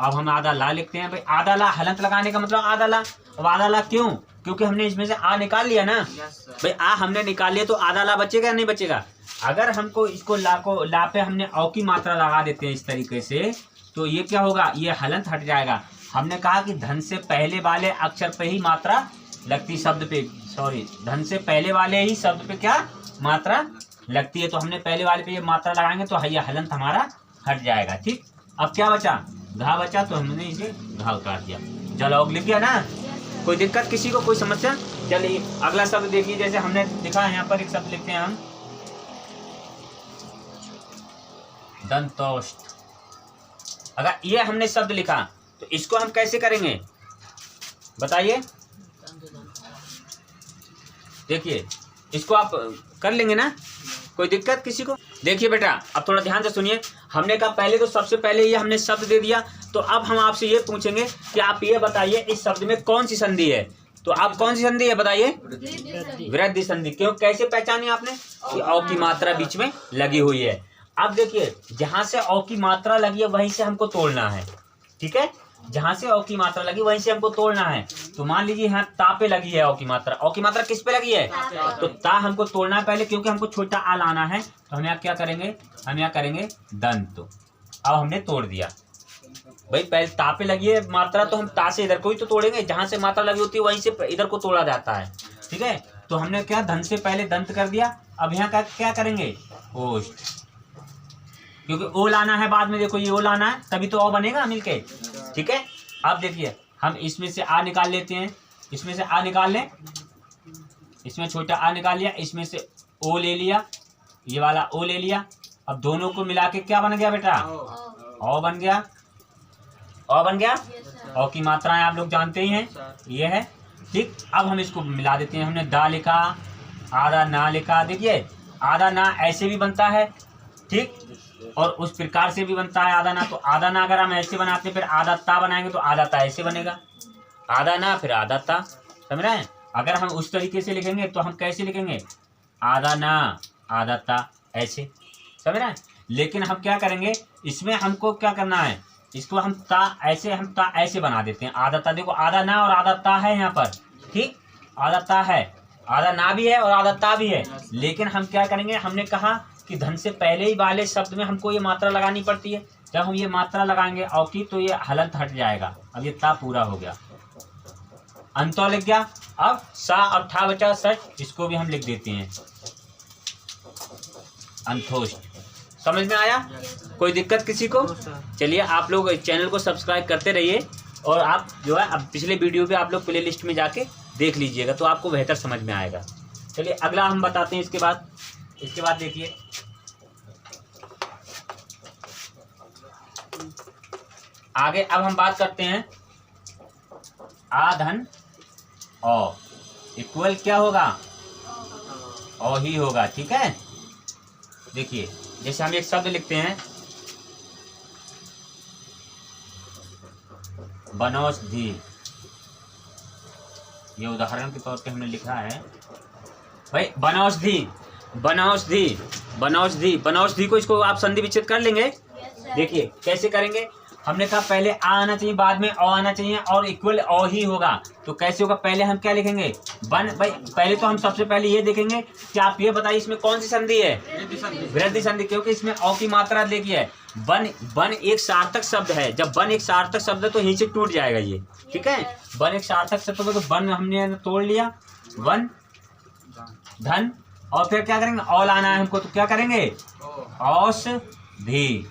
अब हम आधा ला लिखते हैं। भाई आधा ला, हलंत लगाने का मतलब आधा ला। अब आधा ला क्यों, क्योंकि हमने इसमें से आ निकाल लिया ना। भाई आ हमने निकाल लिया, तो आधा ला बचेगा या नहीं बचेगा? अगर हमको इसको ला पे हमने औ की मात्रा लगा देते हैं इस तरीके से, तो ये क्या होगा, ये हलंत हट जाएगा। हमने कहा कि धन से पहले वाले अक्षर पे ही मात्रा लगती, शब्द पे, सॉरी, धन से पहले वाले ही शब्द पे क्या मात्रा लगती है। तो हमने पहले वाले पे ये मात्रा लगाएंगे तो ये हलंत हमारा हट जाएगा, ठीक। अब क्या बचा, घा बचा, तो हमने इसे घा उतार दिया। जलौग लिख गया ना। कोई दिक्कत किसी को, कोई समस्या? चलिए अगला शब्द देखिए, जैसे हमने लिखा है यहाँ पर एक शब्द लिखते हैं हम, दंतोष्ठ। अगर ये हमने शब्द लिखा तो इसको हम कैसे करेंगे बताइए? देखिए इसको आप कर लेंगे ना, कोई दिक्कत किसी को? देखिए बेटा, अब थोड़ा ध्यान से सुनिए। हमने कहा पहले तो सबसे पहले ये हमने शब्द दे दिया, तो अब हम आपसे ये पूछेंगे कि आप ये बताइए इस शब्द में कौन सी संधि है। तो आप कौन सी संधि है बताइए? वृद्धि संधि। क्यों, कैसे पहचानी आपने? कि औ की मात्रा बीच में लगी हुई है। अब देखिए, जहां से औ की मात्रा लगी है वहीं से हमको तोड़ना है, ठीक है। जहां से औ की मात्रा लगी वहीं से हमको तोड़ना है। तो मान लीजिए यहाँ ता पे लगी है औ की मात्रा। औ की मात्रा किस पे लगी है? तो ता हमको तोड़ना है पहले, क्योंकि हमको छोटा आ लाना है। तो हम यहाँ क्या करेंगे, हम यहाँ करेंगे दंत। अब हमने तोड़ दिया। भाई पहले ता पे लगी है मात्रा, तो हम ता से इधर को ही तो तोड़ेंगे, जहां से मात्रा लगी होती है वहीं से इधर को तोड़ा जाता है, ठीक है। तो हमने क्या, धन से पहले दंत कर दिया। अब यहाँ का क्या करेंगे, ओष्ठ, क्योंकि ओ लाना है बाद में। देखो ये ओ लाना है, तभी तो ओ बनेगा मिलके, ठीक है। अब देखिए हम इसमें से आ निकाल लेते हैं, इसमें से आ निकाल लें, इसमें छोटा आ निकाल लिया, इसमें से ओ ले लिया, ये वाला ओ ले लिया। अब दोनों को मिला के क्या बन गया बेटा, ओ बन गया, ओ बन गया। ओ की मात्राएं आप लोग जानते ही हैं, ये है, ठीक। अब हम इसको मिला देते हैं। हमने दा लिखा, आधा ना लिखा। देखिए आधा ना ऐसे भी बनता है, ठीक, और उस प्रकार से भी बनता है आधा ना। तो आधा ना अगर हम ऐसे बनाते फिर आधा ता बनाएंगे तो आधा ता ऐसे बनेगा, आधा ना फिर आधा ता, समझ रहे हैं। अगर हम उस तरीके से लिखेंगे तो हम कैसे लिखेंगे, आधा ना आधा ता, ऐसे, समझ रहे हैं। लेकिन हम क्या करेंगे, इसमें हमको क्या करना है, इसको हम ता ऐसे, हम ता ऐसे बना देते हैं। आधा ता, देखो आधा ना और आधा ता है यहाँ पर, ठीक, आधा ता है, आधा ना भी है और आधा ता भी है। लेकिन हम क्या करेंगे, हमने कहा कि धन से पहले ही वाले शब्द में हमको ये मात्रा लगानी पड़ती है। जब हम ये मात्रा लगाएंगे औ की, तो ये हलंत हट जाएगा। अब ये ता पूरा हो गया, अंतो लिख गया। अब सा और ठा बचा सच, इसको भी हम लिख देते हैं अंथोष्ठ। समझ में आया? कोई दिक्कत किसी को? चलिए आप लोग चैनल को सब्सक्राइब करते रहिए, और आप जो है अब पिछले वीडियो पे आप लोग प्ले लिस्ट में जाके देख लीजिएगा, तो आपको बेहतर समझ में आएगा। चलिए अगला हम बताते हैं इसके बाद देखिए, आगे अब हम बात करते हैं आ धन औ इक्वल क्या होगा, औ ही होगा। ठीक है, देखिए जैसे हम एक शब्द लिखते हैं बनौषधि, ये उदाहरण के तौर पे हमने लिखा है भाई बनौषधि, बनौषधि, बनौषधि, बनौषधि को इसको आप संधि विच्छेद कर लेंगे। देखिए कैसे करेंगे, हमने कहा पहले आ आना चाहिए, बाद में औ आना चाहिए और इक्वल औ ही होगा। तो कैसे होगा, पहले हम क्या लिखेंगे बन, भाई पहले तो हम सबसे पहले ये देखेंगे कि आप ये बताइए इसमें कौन सी संधि है, वृद्धि संधि, क्योंकि इसमें औ की मात्रा देखिए है। बन, बन एक सार्थक शब्द है, जब बन एक सार्थक शब्द है तो यहीं से टूट जाएगा ये। ठीक है, बन एक सार्थक शब्द है तो बन हमने तोड़ लिया, वन धन, और फिर क्या करेंगे औ लाना है हमको, तो क्या करेंगे औषधि।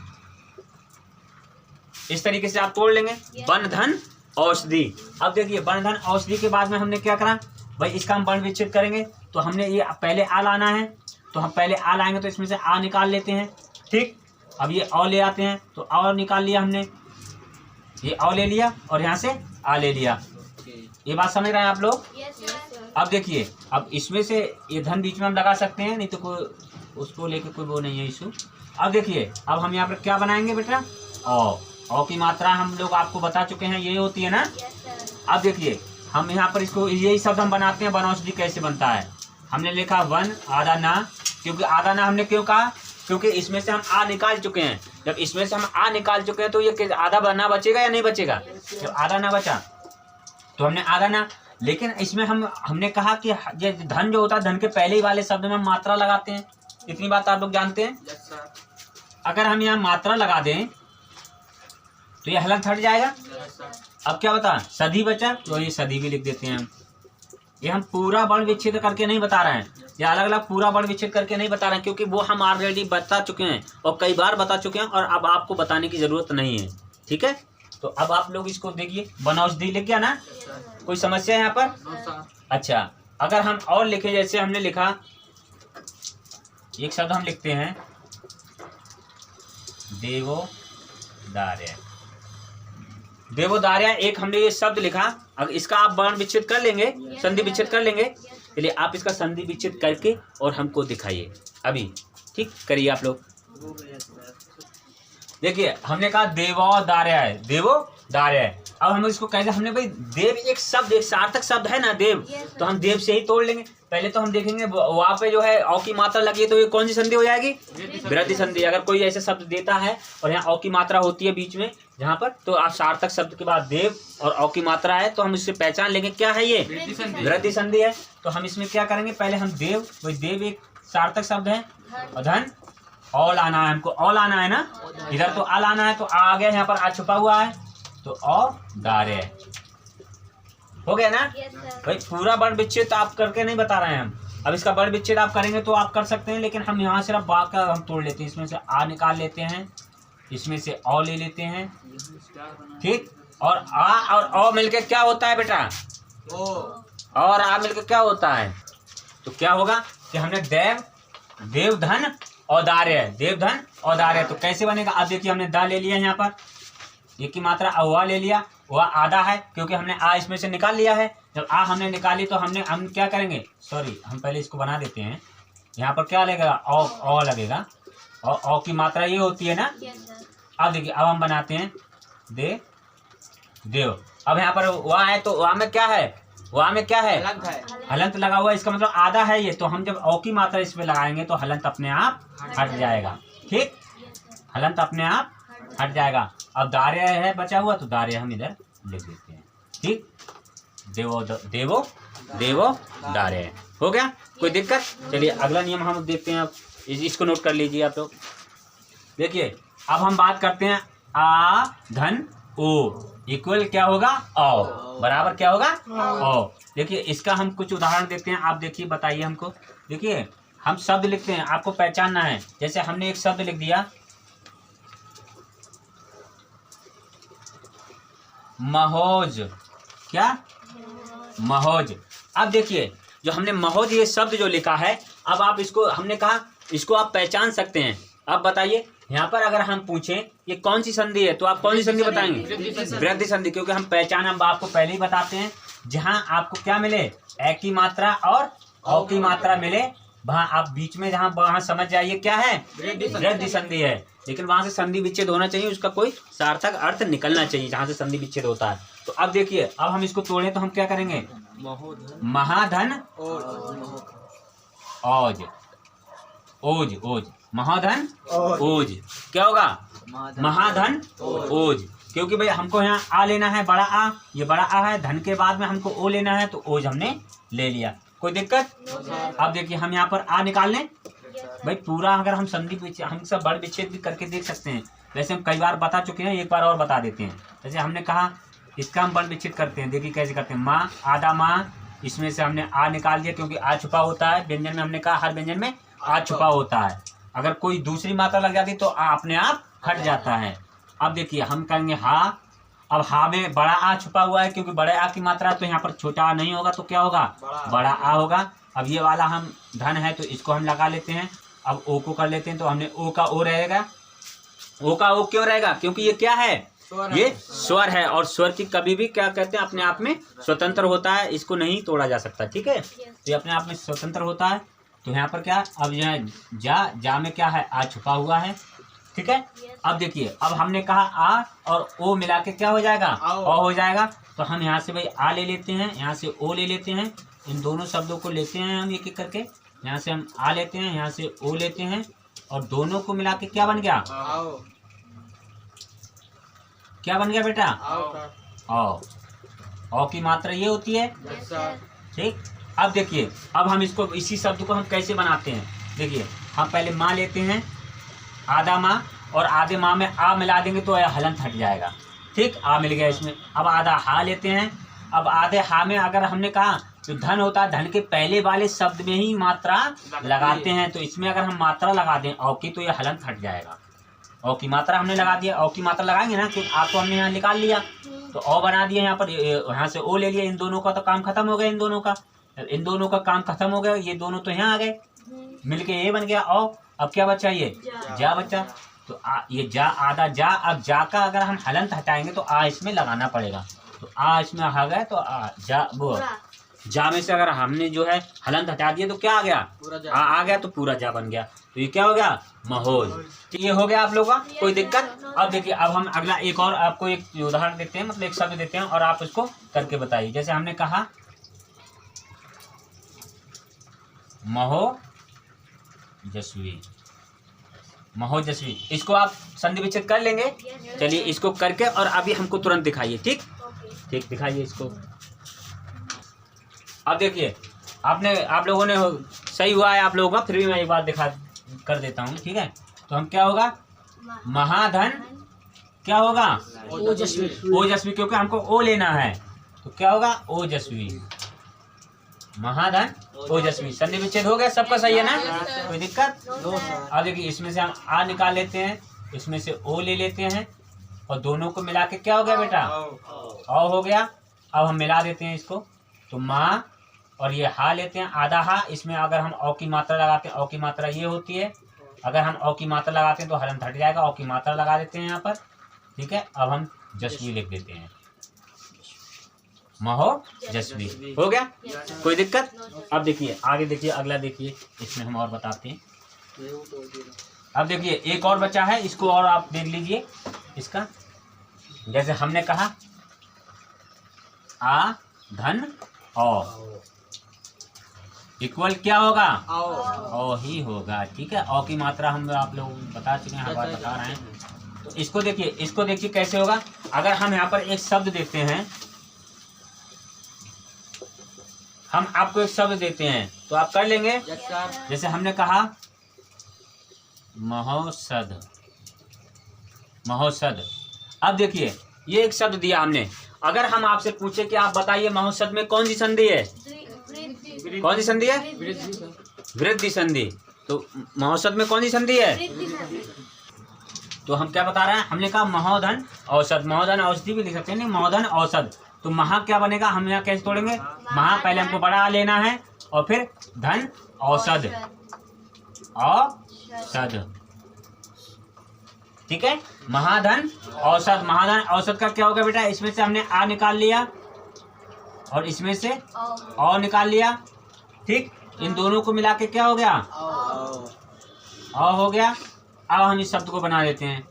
इस तरीके से आप तोड़ लेंगे वन धन औषधि। अब देखिए वन धन औषधि के बाद में हमने क्या करा भाई, इसका हम वर्ण विच्छेद करेंगे। तो हमने ये पहले आ लाना है, तो हम पहले आ लाएंगे तो इसमें से आ निकाल लेते हैं। ठीक, अब ये औ ले आते हैं तो और निकाल लिया हमने, ये औ ले लिया और यहाँ से आ ले लिया। ये बात समझ रहे हैं आप लोग? अब देखिए, अब इसमें से ये धन बीच में हम लगा सकते हैं, नहीं तो कोई उसको लेके कोई वो नहीं है इशू। अब देखिए, अब हम यहाँ पर क्या बनाएंगे बेटा, औ की मात्रा हम लोग आपको बता चुके हैं, ये होती है ना। अब देखिए हम यहाँ पर इसको यही शब्द हम बनाते हैं, बनौषधि कैसे बनता है। हमने लिखा वन आधा ना, क्योंकि आधा ना हमने क्यों कहा, क्योंकि इसमें से हम आ निकाल चुके हैं। जब इसमें से हम आ निकाल चुके हैं तो ये आधा ना बचेगा या नहीं बचेगा। जब आधा ना बचा तो हमने आधा ना, लेकिन इसमें हमने कहा कि ये धन जो होता है, धन के पहले ही वाले शब्द में हम मात्रा लगाते हैं। इतनी बात आप लोग जानते हैं। अगर हम यहाँ मात्रा लगा दें तो ये हलंत हट जाएगा। अब क्या बता, सदी बचा, तो ये सदी भी लिख देते हैं हम। ये हम पूरा वर्ण विच्छेद करके नहीं बता रहे हैं, ये अलग अलग पूरा वर्ण विच्छेद करके नहीं बता रहे हैं, क्योंकि वो हम ऑलरेडी बता चुके हैं और कई बार बता चुके हैं, और अब आपको बताने की जरूरत नहीं है। ठीक है, तो अब आप लोग इसको देखिए, बनौषधि लिख गया ना, कोई समस्या है यहाँ पर? अच्छा, अगर हम और लिखे, जैसे हमने लिखा एक शब्द हम लिखते हैं देवोदार्य, देवोदार्य एक हमने ये शब्द लिखा। अगर इसका आप वर्ण विच्छेद कर लेंगे, संधि विच्छेद कर लेंगे, चलिए आप इसका संधि विच्छेद करके और हमको दिखाइए अभी। ठीक, करिए आप लोग। देखिए हमने कहा देवोदार्य है, देवोदार्य है। अब हम इसको कहते हैं, हमने भाई देव एक शब्द, एक सार्थक शब्द है ना देव, तो हम देव से ही तोड़ लेंगे। पहले तो हम देखेंगे वहाँ पे जो है औ की मात्रा लगी है, तो ये कौन सी संधि हो जाएगी, वृद्धि संधि। अगर कोई ऐसे शब्द देता है और यहाँ औ की मात्रा होती है बीच में जहाँ पर, तो आप सार्थक शब्द के बाद देव और औ की मात्रा है, तो हम इससे पहचान लेंगे क्या है, ये वृद्धि संधि है। तो हम इसमें क्या करेंगे, पहले हम देव, वही देव एक सार्थक शब्द है, और धन औ लाना है हमको, औ लाना है ना, इधर तो आ लाना है, तो आ गया, यहाँ पर आ छुपा हुआ है, तो औदार्य हो गया ना। भाई पूरा वर्ण विच्छेद तो आप करके नहीं बता रहे हैं हम। अब इसका वर्ण विच्छेद आप करेंगे तो आप कर सकते हैं, लेकिन हम यहाँ सिर्फ बा का हम तोड़ लेते हैं। इसमें से आ निकाल लेते हैं, इसमें से औ ले लेते हैं। ठीक, और आ और औ मिलके क्या होता है बेटा, और आ मिलके क्या होता है, तो क्या होगा कि हमने देव धन औदार्य, देव धन औदार्य। तो कैसे बनेगा, अब देखिए हमने दा ले लिया यहाँ पर, एक की मात्रा अवा ले लिया, वह आधा है क्योंकि हमने आ इसमें से निकाल लिया है। जब आ हमने निकाली तो हम क्या करेंगे, सॉरी हम पहले इसको बना देते हैं। यहाँ पर क्या लगेगा, औ लगेगा, और औ की मात्रा ये होती है ना। अब देखिए, अब हम बनाते हैं देव। अब यहाँ पर वह है, तो वह में क्या है, वह में क्या है, हलंत लगा हुआ है, इसका मतलब आधा है ये। तो हम जब औ की मात्रा इसमें लगाएंगे तो हलंत अपने आप हट जाएगा। ठीक, हलंत अपने आप हट जाएगा। अब दार्य है बचा हुआ, तो दार्य हम इधर लिख देते हैं। ठीक, देवो दार्य हो गया, कोई दिक्कत? चलिए अगला नियम हम देखते हैं। अब इसको नोट कर लीजिए आप लोग। देखिए अब हम बात करते हैं आ धन ओ इक्वल क्या होगा, औ बराबर क्या होगा, औ। देखिए इसका हम कुछ उदाहरण देते हैं, आप देखिए बताइए हमको। देखिए हम शब्द लिखते हैं, आपको पहचानना है। जैसे हमने एक शब्द लिख दिया महोज, क्या महोज। अब देखिए जो हमने महोज ये शब्द जो लिखा है, अब आप इसको, हमने कहा इसको आप पहचान सकते हैं। अब बताइए यहाँ पर अगर हम पूछें ये कौन सी संधि है तो आप कौन सी संधि बताएंगे? वृद्धि संधि, क्योंकि हम पहचान हम आपको पहले ही बताते हैं, जहाँ आपको क्या मिले ए की मात्रा और औ की मात्रा मिले वहाँ आप बीच में जहाँ वहाँ समझ जाइए क्या है, वृद्धि संधि है। लेकिन वहां से संधि विच्छेद होना चाहिए, उसका कोई सार्थक अर्थ निकलना चाहिए जहां से संधि विच्छेद होता है। तो अब देखिए, अब हम इसको तोड़ें तो हम क्या करेंगे? महाधन औज, ओज ओज, महाधन ओज, क्या होगा? महाधन ओज, क्योंकि भाई हमको यहाँ आ लेना है, बड़ा आ, ये बड़ा आ है, धन के बाद में हमको ओ लेना है, तो ओज हमने ले लिया, कोई दिक्कत? अब देखिए हम यहाँ पर आ निकाल लें भाई, पूरा अगर हम संधि विच्छेद, हम सब बड़ विच्छेद भी करके देख सकते हैं, वैसे हम कई बार बता चुके हैं, एक बार और बता देते हैं। जैसे हमने कहा इसका हम बड़ विच्छेद करते हैं, देखिए कैसे करते हैं। माँ, आधा माँ, इसमें से हमने आ निकाल दिया क्योंकि आ छुपा होता है व्यंजन में, हमने कहा हर व्यंजन में आ छुपा होता है, अगर कोई दूसरी मात्रा लग जाती तो आ अपने आप हट जाता है। अब देखिए हम कहेंगे हा, अब हा में बड़ा आ छुपा हुआ है क्योंकि बड़े आ की मात्रा, तो यहाँ पर छोटा आ नहीं होगा तो क्या होगा? बड़ा आ होगा। अब ये वाला हम धन है तो इसको हम लगा लेते हैं, अब ओ को कर लेते हैं, तो हमने ओ का ओ रहेगा, ओ का ओ क्यों रहेगा? क्योंकि ये क्या है? ये स्वर है, और स्वर की कभी भी क्या कहते हैं, अपने आप में स्वतंत्र होता है, इसको नहीं तोड़ा जा सकता, ठीक है? तो ये अपने आप में स्वतंत्र होता है। तो यहाँ पर क्या, अब यहाँ जा में क्या है? आ छुपा हुआ है, ठीक है? अब देखिए, अब हमने कहा आ और ओ मिला के क्या हो जाएगा? ओ हो जाएगा। तो हम यहाँ से भाई आ ले लेते हैं, यहाँ से ओ ले लेते हैं, इन दोनों शब्दों को लेते हैं हम एक एक करके, यहाँ से हम आ लेते हैं, यहाँ से ओ लेते हैं, और दोनों को मिला के क्या बन गया? क्या बन गया बेटा? औ की मात्रा ये होती है, ठीक। अब देखिए, अब हम इसको, इसी शब्द को हम कैसे बनाते हैं? देखिए हम पहले माँ लेते हैं, आधा माँ, और आधे माँ में आ मिला देंगे तो हलंत हट जाएगा, ठीक। आ मिल गया इसमें। अब आधा हा लेते हैं, अब आधे हा में अगर हमने कहा तो धन होता है, धन के पहले वाले शब्द में ही मात्रा लगाते हैं, तो इसमें अगर हम मात्रा लगा दें औ की तो ये हलंत हट जाएगा। औ की मात्रा हमने लगा दिया, औ की मात्रा लगाएंगे ना, क्योंकि आप तो हमने यहाँ निकाल लिया, तो औ बना दिया, यहाँ पर यहाँ से ओ ले लिया, इन दोनों का तो काम खत्म हो गया, इन दोनों का काम खत्म हो गया, ये दोनों तो यहाँ आ गए, मिलके ये बन गया औ। अब क्या बचा? ये जा बचा। तो ये जा, आधा जा, अब जा का अगर हम हलंत हटाएंगे तो आ इसमें लगाना पड़ेगा, तो आ इसमें आ गया, तो आ जा, वो जा में से अगर हमने जो है हलंत हटा दिया तो क्या आ गया? आ गया, तो पूरा जा बन गया, तो ये क्या हो गया? महोज। तो ये हो गया आप लोगों का, कोई दिक्कत? अब देखिए, अब हम अगला एक और आपको एक उदाहरण देते हैं, मतलब एक शब्द देते हैं और आप उसको करके बताइए। जैसे हमने कहा महोजस्वी, महोजस्वी, इसको आप संधि विच्छेद कर लेंगे। चलिए इसको करके और अभी हमको तुरंत दिखाइए, ठीक ठीक, दिखाइए इसको। अब देखिए, आप लोगों ने सही हुआ है आप लोगों का, फिर भी मैं एक बार दिखा कर देता हूँ, ठीक है? तो हम क्या होगा? महाधन क्या होगा? ओजस्वी, ओजस्वी, क्योंकि हमको ओ लेना है, तो क्या होगा? ओजस्वी, महाधन ओजस्वी। संधि विच्छेद हो गया, सबका सही है ना? कोई दिक्कत? अब देखिए, इसमें से हम आ निकाल लेते हैं, इसमें से ओ ले लेते हैं, और दोनों को मिला के क्या हो गया बेटा? औ हो गया। अब हम मिला देते हैं इसको, तो माँ, और ये हा लेते हैं, आधा हा, इसमें अगर हम औ की मात्रा लगाते हैं, औ की मात्रा ये होती है, अगर हम औ की मात्रा लगाते हैं तो हलंत हट जाएगा, औ की मात्रा लगा देते हैं यहाँ पर, ठीक है? अब हम जस्वी लिख देते हैं, महोजस्वी, हो गया, कोई दिक्कत? अब देखिए आगे, देखिए अगला, देखिए इसमें हम और बताते हैं। अब देखिए एक और बचा है, इसको और आप देख लीजिए इसका। जैसे हमने कहा आ धन औ इक्वल क्या होगा? औ ही होगा, ठीक है? औ की मात्रा हम आप लोग बता चुके हैं, हर बार बता रहे हैं। तो इसको देखिए कैसे होगा। अगर हम यहाँ पर एक शब्द देते हैं, हम आपको एक शब्द देते हैं तो आप कर लेंगे। जैसे हमने कहा महोषध, महोषध। अब देखिए ये एक शब्द दिया हमने, अगर हम आपसे पूछे कि आप बताइए महोषध में कौन सी संधि है? कौन सी संधि है? वृद्धि संधि। तो महोषध में कौन सी संधि है? तो हम क्या बता रहे हैं? हमने कहा महोधन औषध, महोधन औषधि भी लिख सकते हैं, नहीं महोधन औषध। तो महा क्या बनेगा? हम यहाँ कैसे तोड़ेंगे? महा पहले हमको बड़ा लेना है और फिर धन औषध, औषध, ठीक है। महाधन औसत, महाधन औसत का क्या होगा बेटा, इसमें से हमने आ निकाल लिया और इसमें से औ निकाल लिया, ठीक। इन दोनों को मिला के क्या हो गया, औ हो गया। अब हम इस शब्द को बना देते हैं,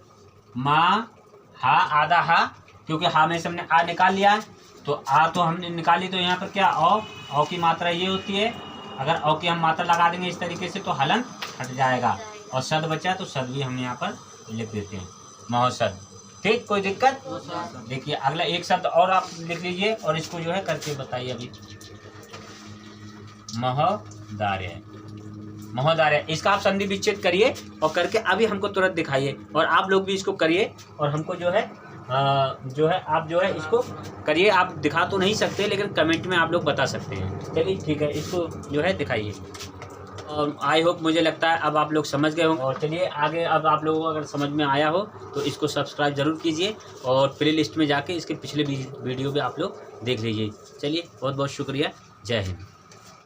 माँ हा आधा हा, क्योंकि हा में से हमने आ निकाल लिया है, तो आ तो हमने निकाली, तो यहाँ पर क्या औ की मात्रा ये होती है। अगर औ की हम मात्रा लगा देंगे इस तरीके से तो हलन हट जाएगा, और सद बचा तो सद भी हम यहाँ पर लिख देते हैं, महोसद, ठीक। कोई दिक्कत? देखिए अगला एक शब्द और आप लिख लीजिए और इसको जो है करके बताइए अभी। महोदार्य, महोदार्य, इसका आप संधि विच्छेद करिए और करके अभी हमको तुरंत दिखाइए, और आप लोग भी इसको करिए और हमको जो है आप जो है इसको करिए। आप दिखा तो नहीं सकते लेकिन कमेंट में आप लोग बता सकते हैं। चलिए ठीक है, इसको जो है दिखाइए। और आई होप, मुझे लगता है अब आप लोग समझ गए होंगे। और चलिए आगे, अब आप लोगों को अगर समझ में आया हो तो इसको सब्सक्राइब ज़रूर कीजिए और प्ले लिस्ट में जाके इसके पिछले वीडियो भी आप लोग देख लीजिए। चलिए बहुत बहुत शुक्रिया, जय हिंद।